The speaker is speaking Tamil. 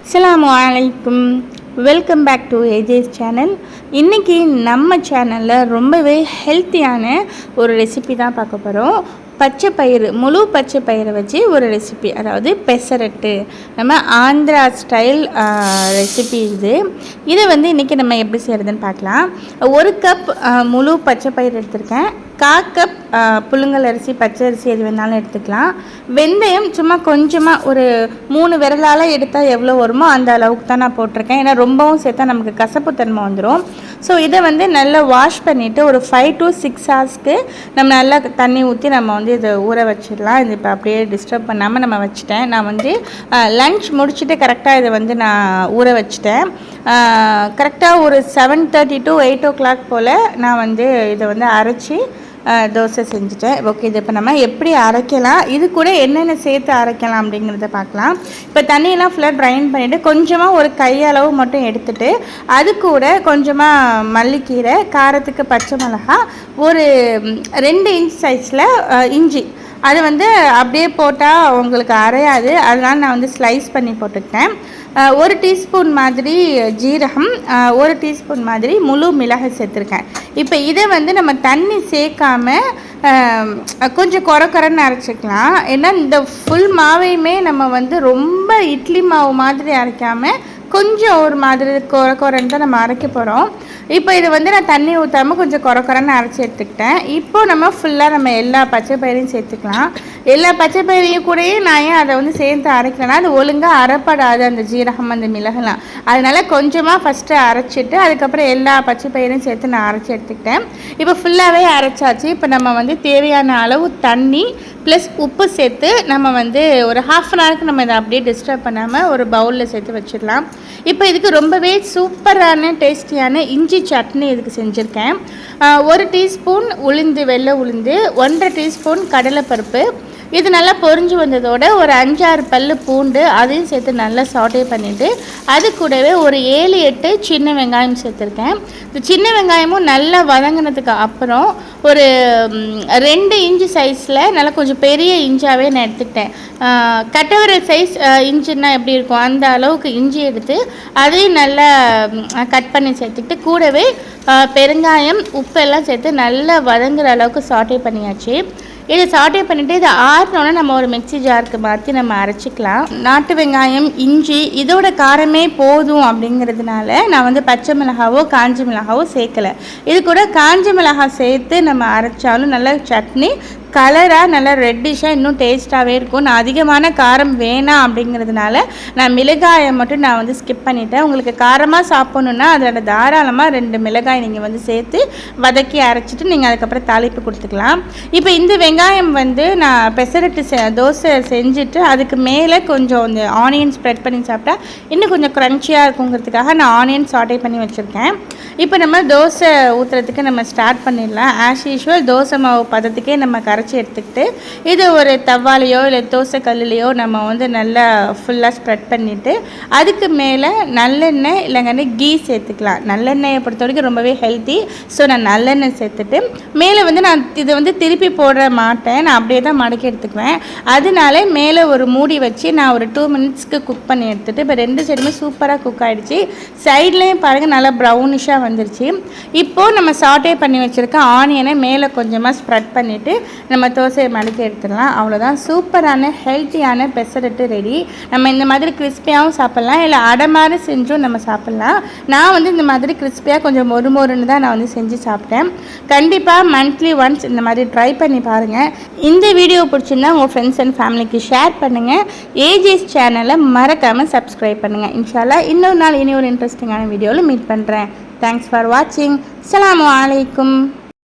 அஸ்ஸலாமு அலைக்கும். Welcome back to AJ's channel. இன்றைக்கி நம்ம சேனலில் ரொம்பவே ஹெல்த்தியான ஒரு ரெசிபி தான் பார்க்க போகிறோம். பச்சை பயிறு, முழு பச்சை பயிரை வச்சு ஒரு ரெசிபி, அதாவது பெசரட்டு. நம்ம ஆந்திரா ஸ்டைல் ரெசிபி இது. இதை இன்றைக்கி நம்ம எப்படி செய்கிறதுன்னு பார்க்கலாம். 1 கப் முழு பச்சை பயிறு எடுத்திருக்கேன். 1/4 கப் புழுங்கல் அரிசி, பச்சை அரிசி எது வேணாலும் எடுத்துக்கலாம். வெந்தயம் சும்மா கொஞ்சமாக ஒரு 3 விரலால் எடுத்தால் எவ்வளோ வருமோ அந்த அளவுக்கு தான் நான் போட்டிருக்கேன். ஏன்னா ரொம்பவும் சேர்த்தா நமக்கு கசப்பு தன்மை வந்துடும். ஸோ இதை நல்லா வாஷ் பண்ணிவிட்டு ஒரு 5 to 6 ஹவர்ஸ்க்கு நம்ம நல்லா தண்ணி ஊற்றி நம்ம இதை ஊற வச்சிடலாம். இது இப்போ அப்படியே டிஸ்டர்ப் பண்ணாமல் நம்ம வச்சுட்டேன். நான் லன்ச் முடிச்சுட்டு கரெக்டாக இதை நான் ஊற வச்சுட்டேன். கரெக்டாக ஒரு 7:30 to 8 o'clock போல் நான் இதை அரைச்சி தோசை செஞ்சுட்டேன். ஓகே, இது இப்போ நம்ம எப்படி அரைக்கலாம், இது கூட என்னென்ன சேர்த்து அரைக்கலாம் அப்படிங்கிறத பார்க்கலாம். இப்போ தண்ணியெல்லாம் ஃபுல்லாக ட்ரைன் பண்ணிவிட்டு கொஞ்சமாக ஒரு கையளவு மட்டும் எடுத்துகிட்டு அது கூட கொஞ்சமாக மல்லிக்கீரை, காரத்துக்கு பச்சை மிளகாய், ஒரு 2 இன்ச் சைஸில் இஞ்சி, அது அப்படியே போட்டால் உங்களுக்கு அரையாது, அதனால் நான் ஸ்லைஸ் பண்ணி போட்டுக்கிட்டேன். 1 டீஸ்பூன் மாதிரி ஜீரகம், 1 டீஸ்பூன் மாதிரி முழு மிளகு சேர்த்துருக்கேன். இப்போ இதை நம்ம தண்ணி சேர்க்காமல் கொஞ்சம் குறன்னு அரைச்சிக்கலாம். ஏன்னா இந்த ஃபுல் மாவையுமே நம்ம ரொம்ப இட்லி மாவு மாதிரி அரைக்காமல் கொஞ்சம் ஒரு மாதிரி குறன்னு தான் நம்ம அரைக்க போகிறோம். இப்போ இதை நான் தண்ணி ஊற்றாமல் கொஞ்சம் குறன்னு அரைச்சி எடுத்துக்கிட்டேன். இப்போ நம்ம ஃபுல்லாக நம்ம எல்லா பச்சை பயிரையும் சேர்த்துக்கலாம். எல்லா பச்சை பயிரையும் கூடயே நான் ஏன் அதை சேர்த்து அரைக்கலைன்னா அது ஒழுங்காக அரைப்படாது, அந்த ஜீரகம் அந்த மிளகுலாம். அதனால் கொஞ்சமாக ஃபஸ்ட்டு அரைச்சிட்டு அதுக்கப்புறம் எல்லா பச்சை பயிரையும் சேர்த்து நான் அரைச்சி எடுத்துக்கிட்டேன். இப்போ ஃபுல்லாகவே அரைச்சாச்சு. இப்போ நம்ம தேவையான அளவு தண்ணி ப்ளஸ் உப்பு சேர்த்து நம்ம ஒரு 1/2 an hourக்கு நம்ம இதை அப்படியே டிஸ்டர்ப் பண்ணாமல் ஒரு பவுலில் சேர்த்து வச்சிடலாம். இப்போ இதுக்கு ரொம்பவே சூப்பரான டேஸ்டியான இஞ்சி சட்னி இதுக்கு செஞ்சுருக்கேன். 1 டீஸ்பூன் உளுந்து, வெள்ளை உளுந்து, 1/2 டீஸ்பூன் கடலைப்பருப்பு, இது நல்லா பொரிஞ்சு வந்ததோட ஒரு 5-6 பல்லு பூண்டு அதையும் சேர்த்து நல்லா சாட்டே பண்ணிவிட்டு அது கூடவே ஒரு 7-8 சின்ன வெங்காயம் சேர்த்துருக்கேன். இந்த சின்ன வெங்காயமும் நல்லா வதங்கினதுக்கு அப்புறம் ஒரு 2 இன்ச்சு சைஸில் நல்லா கொஞ்சம் பெரிய இஞ்சாகவே நான் எடுத்துக்கிட்டேன். கட்டவரல் சைஸ் இஞ்சின்னா எப்படி இருக்கும் அந்த அளவுக்கு இஞ்சி எடுத்து அதையும் நல்லா கட் பண்ணி சேர்த்துக்கிட்டு கூடவே பெருங்காயம், உப்பெல்லாம் சேர்த்து நல்லா வதங்குற அளவுக்கு சாட்டே பண்ணியாச்சு. இதை சாட்டே பண்ணிவிட்டு இதை ஆறினோன்னா நம்ம ஒரு மிக்ஸி ஜாருக்கு மாற்றி நம்ம அரைச்சிக்கலாம். நாட்டு வெங்காயம், இஞ்சி இதோட காரமே போதும் அப்படிங்கிறதுனால நான் பச்சை மிளகாவோ காஞ்சி மிளகாவோ சேர்க்கலை. இது கூட காஞ்சி மிளகாய் சேர்த்து நம்ம அரைச்சாலும் நல்ல சட்னி கலராக நல்லா ரெட்டிஷாக இன்னும் டேஸ்ட்டாகவே இருக்கும். நான் அதிகமான காரம் வேணாம் அப்படிங்கிறதுனால நான் மிளகாயை மட்டும் நான் ஸ்கிப் பண்ணிட்டேன். உங்களுக்கு காரமாக சாப்பிட்ணுன்னா அதோட தாராளமாக 2 மிளகாய் நீங்கள் சேர்த்து வதக்கி அரைச்சிட்டு நீங்கள் அதுக்கப்புறம் தாளிப்பு கொடுத்துக்கலாம். இப்போ இந்த வெங்காயம் நான் பெசரட்டு தோசை செஞ்சுட்டு அதுக்கு மேலே கொஞ்சம் இந்த ஆனியன் ஸ்ப்ரெட் பண்ணி சாப்பிட்டா இன்னும் கொஞ்சம் க்ரன்ச்சியாக இருக்குங்கிறதுக்காக நான் ஆனியன் சாட்டே பண்ணி வச்சுருக்கேன். இப்போ நம்ம தோசை ஊற்றுறதுக்கு நம்ம ஸ்டார்ட் பண்ணிடலாம். ஆஸ் யூஷுவல் தோசை மாவு பதத்துக்கே நம்ம கரைச்சி எடுத்துக்கிட்டு இது ஒரு தவாலையோ இல்லை தோசை கல்லுலையோ நம்ம நல்லா ஃபுல்லாக ஸ்ப்ரெட் பண்ணிவிட்டு அதுக்கு மேலே நல்லெண்ணெய் இல்லைங்கன்னா கீ சேர்த்துக்கலாம். நல்லெண்ணெயை பொறுத்த வரைக்கும் ரொம்பவே ஹெல்த்தி. ஸோ நான் நல்லெண்ணெய் சேர்த்துட்டு மேலே நான் இதை திருப்பி போட மாட்டேன், நான் அப்படியே தான் மடக்கி எடுத்துக்குவேன். அதனால மேலே ஒரு மூடி வச்சு நான் ஒரு 2 மினிட்ஸ்க்கு குக் பண்ணி எடுத்துகிட்டு இப்போ 2 சைடுமே சூப்பராக குக் ஆகிடுச்சு. சைட்லேயும் பாருங்கள் நல்லா ப்ரௌனிஷாக வந்துருச்சு. இப்போது நம்ம சாட்டே பண்ணி வச்சுருக்க ஆனியனை மேலே கொஞ்சமாக ஸ்ப்ரெட் பண்ணிவிட்டு நம்ம தோசையை மடக்கி எடுத்துடலாம். அவ்வளோதான், சூப்பரான ஹெல்த்தியான பெசரட்டு ரெடி. நம்ம இந்த மாதிரி கிறிஸ்பியாகவும் சாப்பிட்லாம், இல்லை அடை மாதிரி செஞ்சும் நம்ம சாப்பிட்லாம். நான் இந்த மாதிரி கிறிஸ்பியாக கொஞ்சம் மொறுன்னு தான் நான் செஞ்சு சாப்பிட்டேன். கண்டிப்பாக மந்த்லி ஒன்ஸ் இந்த மாதிரி ட்ரை பண்ணி பாருங்கள். இந்த வீடியோ பிடிச்சிருந்தா உங்கள் ஃப்ரெண்ட்ஸ் அண்ட் ஃபேமிலிக்கு ஷேர் பண்ணுங்கள். ஏஜேஸ் சேனலை மறக்காமல் சப்ஸ்கிரைப் பண்ணுங்கள். இன்ஷா அல்லாஹ் இன்னொரு நாள் இனி ஒரு இன்ட்ரெஸ்டிங்கான வீடியோவில் மீட் பண்ணுறேன். தேங்க்ஸ் ஃபார் வாட்சிங். அஸ்ஸலாமு அலைக்கும்.